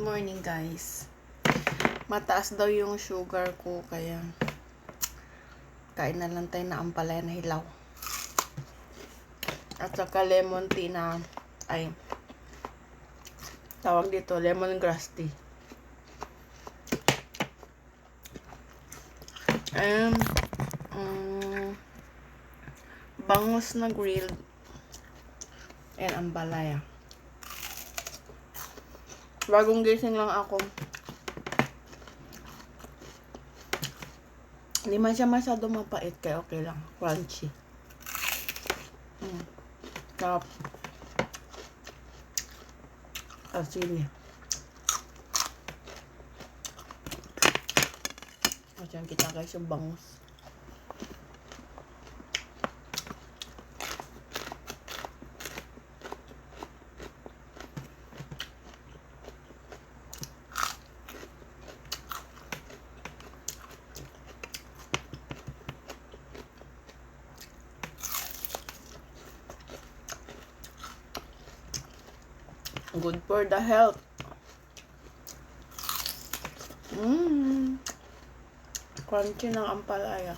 Morning guys. Mataas daw yung sugar ko kaya kain na lang tayo na ampalaya na hilaw. At saka lemon tea na tawag dito lemongrass tea. And bangus na grilled and ampalaya. Bagong gising lang ako. Hindi man siya masyado mapait kaya okay lang. Crunchy. Sarap. Asin. Ayan kita guys yung bangus. Good for the health. Crunchy ng ampalaya.